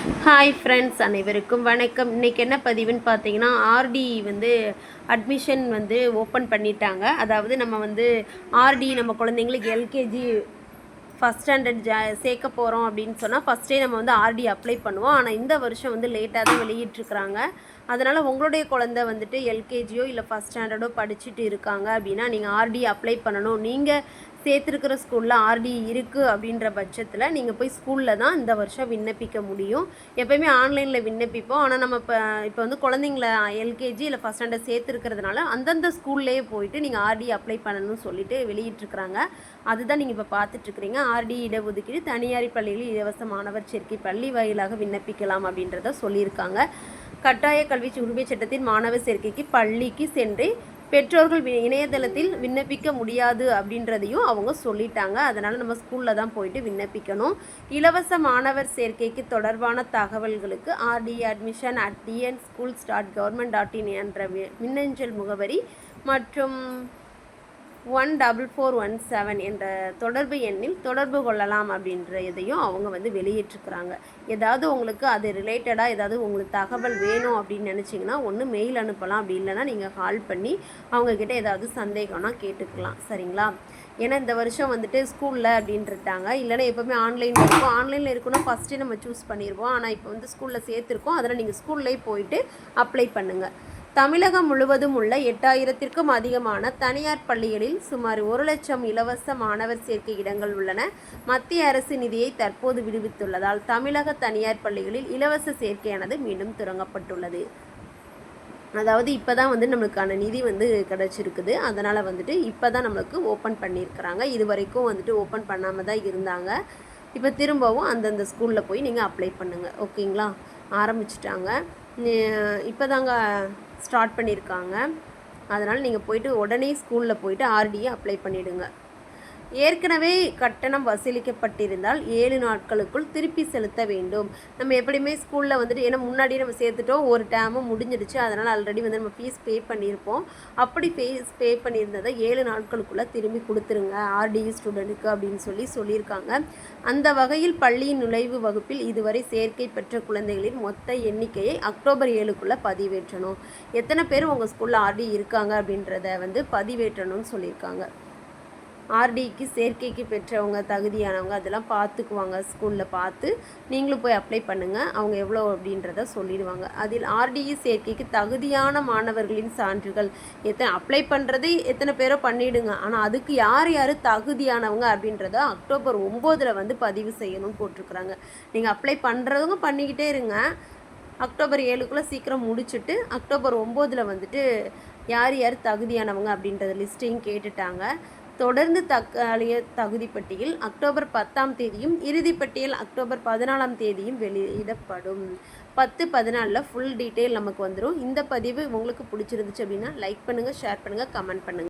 Hi friends, அனைவருக்கும் வணக்கம். இன்றைக்கி என்ன பதிவுன்னு பார்த்தீங்கன்னா, ஆர்டி வந்து அட்மிஷன் வந்து ஓப்பன் பண்ணிட்டாங்க. அதாவது நம்ம குழந்தைங்களுக்கு எல்கேஜி ஃபஸ்ட் ஸ்டாண்டர்ட் சேர்க்க போகிறோம் அப்படின்னு சொன்னால் ஃபஸ்ட்டே நம்ம வந்து ஆர்டி அப்ளை பண்ணுவோம். ஆனால் இந்த வருஷம் வந்து லேட்டாக தான் வெளியிட்ருக்குறாங்க. அதனால் உங்களுடைய குழந்தை வந்துட்டு எல்கேஜியோ இல்லை ஃபஸ்ட் ஸ்டாண்டர்டோ படிச்சுட்டு இருக்காங்க அப்படின்னா நீங்கள் ஆர்டி அப்ளை பண்ணணும். நீங்கள் சேர்த்துருக்கிற ஸ்கூலில் ஆர்டி இருக்குது அப்படின்ற பட்சத்தில் நீங்கள் போய் ஸ்கூலில் தான் இந்த வருஷம் விண்ணப்பிக்க முடியும். எப்போயுமே ஆன்லைனில் விண்ணப்பிப்போம். ஆனால் நம்ம இப்போ வந்து குழந்தைங்கள எல்கேஜி இல்லை ஃபஸ்ட் ஸ்டாண்டர்ட் சேர்த்துருக்கிறதுனால அந்தந்த ஸ்கூல்லேயே போயிட்டு நீங்கள் ஆர்டி அப்ளை பண்ணணும்னு சொல்லிட்டு வெளியிட்ருக்குறாங்க. அதுதான் நீங்கள் இப்போ பார்த்துட்ருக்குறீங்க. ஆர்டி இடஒதுக்கீடு தனியார் பள்ளிகளில் இலவச மாணவர் சேர்க்கை பள்ளி வாயிலாக விண்ணப்பிக்கலாம் அப்படின்றத சொல்லியிருக்காங்க. கட்டாய கல்வி உரிமை சட்டத்தின் மாணவர் சேர்க்கைக்கு பள்ளிக்கு சென்று பெற்றோர்கள் இணையதளத்தில் விண்ணப்பிக்க முடியாது அப்படின்றதையும் அவங்க சொல்லிட்டாங்க. அதனால் நம்ம ஸ்கூலில் தான் போயிட்டு விண்ணப்பிக்கணும். இலவச மாணவர் சேர்க்கைக்கு தொடர்பான தகவல்களுக்கு rd@dnschools.government.in என்ற மின்னஞ்சல் முகவரி மற்றும் 14417 என்ற தொடர்பு எண்ணில் தொடர்பு கொள்ளலாம் அப்படின்ற இதையும் அவங்க வந்து வெளியிட்டிருக்கிறாங்க. ஏதாவது உங்களுக்கு அது ரிலேட்டடாக ஏதாவது உங்களுக்கு தகவல் வேணும் அப்படின்னு நினச்சிங்கன்னா ஒன்று மெயில் அனுப்பலாம், அப்படி இல்லைனா நீங்கள் கால் பண்ணி அவங்கக்கிட்ட ஏதாவது சந்தேகம்னா கேட்டுக்கலாம். சரிங்களா? ஏன்னா இந்த வருஷம் வந்துட்டு ஸ்கூலில் அப்படின்ட்டுட்டாங்க. இல்லைனா எப்போவுமே ஆன்லைனில் இருக்கும். ஆன்லைனில் இருக்குன்னா ஃபஸ்ட்டு நம்ம சூஸ் பண்ணிடுவோம். ஆனால் இப்போ வந்து ஸ்கூலில் சேர்த்துருக்கோம். அதில் நீங்கள் ஸ்கூல்லேயே போயிட்டு அப்ளை பண்ணுங்கள். தமிழகம் முழுவதும் உள்ள 8000த்திற்கும் அதிகமான தனியார் பள்ளிகளில் சுமார் 1,00,000 இலவச மாணவர் சேர்க்கை இடங்கள் உள்ளன. மத்திய அரசு நிதியை தற்போது விடுவித்துள்ளதால் தமிழக தனியார் பள்ளிகளில் இலவச சேர்க்கையானது மீண்டும் தொடங்கப்பட்டுள்ளது. அதாவது இப்போ தான் வந்து நம்மளுக்கான நிதி வந்து கிடச்சிருக்குது. அதனால் வந்துட்டு இப்போ தான் நம்மளுக்கு ஓப்பன் பண்ணியிருக்கிறாங்க. இது வரைக்கும் வந்துட்டு ஓப்பன் பண்ணாமல் தான் இருந்தாங்க. இப்போ திரும்பவும் அந்தந்த ஸ்கூலில் போய் நீங்கள் அப்ளை பண்ணுங்கள். ஓகேங்களா? ஆரம்பிச்சிட்டாங்க. இப்போ தாங்க ஸ்டார்ட் பண்ணியிருக்காங்க. அதனால் நீங்கள் போய்ட்டு உடனே ஸ்கூலில் போய்ட்டு ஆர்டியை அப்ளை பண்ணிவிடுங்க. ஏற்கனவே கட்டணம் வசூலிக்கப்பட்டிருந்தால் 7 நாட்களுக்குள் திருப்பி செலுத்த வேண்டும். நம்ம எப்படியுமே ஸ்கூலில் வந்துட்டு ஏன்னா முன்னாடியே நம்ம சேர்த்துட்டோம், ஒரு டேமும் முடிஞ்சிடுச்சு. அதனால் ஆல்ரெடி வந்து நம்ம ஃபீஸ் பே பண்ணியிருப்போம். அப்படி ஃபீஸ் பே பண்ணியிருந்ததை 7 நாட்களுக்குள்ளே திரும்பி கொடுத்துருங்க ஆர்டிஇ ஸ்டூடெண்ட்டுக்கு அப்படின்னு சொல்லியிருக்காங்க. அந்த வகையில் பள்ளியின் நுழைவு வகுப்பில் இதுவரை சேர்க்கை பெற்ற குழந்தைகளின் மொத்த எண்ணிக்கையை அக்டோபர் 7க்குள்ளே பதிவேற்றணும். எத்தனை பேர் உங்கள் ஸ்கூலில் ஆர்டி இருக்காங்க அப்படின்றத வந்து பதிவேற்றணும்னு சொல்லியிருக்காங்க. ஆர்டிக்கு சேர்க்கைக்கு பெற்றவங்க தகுதியானவங்க அதெல்லாம் பார்த்துக்குவாங்க. ஸ்கூலில் பார்த்து நீங்களும் போய் அப்ளை பண்ணுங்கள். அவங்க எவ்வளோ அப்படின்றத சொல்லிடுவாங்க. அதில் ஆர்டிஇ சேர்க்கைக்கு தகுதியான மாணவர்களின் சான்றுகள் அப்ளை பண்ணுறது எத்தனை பேரோ பண்ணிவிடுங்க. ஆனால் அதுக்கு யார் யார் தகுதியானவங்க அப்படின்றத அக்டோபர் 9 வந்து பதிவு செய்யணும்னு போட்டிருக்குறாங்க. நீங்கள் அப்ளை பண்ணுறவங்க பண்ணிக்கிட்டே இருங்க. அக்டோபர் 7க்குள்ளே சீக்கிரம் முடிச்சுட்டு அக்டோபர் 9 வந்துட்டு யார் யார் தகுதியானவங்க அப்படின்றத லிஸ்ட்டையும் கேட்டுட்டாங்க. தொடர்ந்து தற்காலிக தகுதி பட்டியல் அக்டோபர் 10ஆம் தேதியும் இறுதிப்பட்டியல் அக்டோபர் 14ஆம் தேதியும் வெளியிடப்படும். 10-14 ஃபுல் டீட்டெயில் நமக்கு வந்துடும். இந்த பதிவு உங்களுக்கு பிடிச்சிருந்துச்சு அப்படின்னா லைக் பண்ணுங்கள், ஷேர் பண்ணுங்கள், கமெண்ட் பண்ணுங்கள்.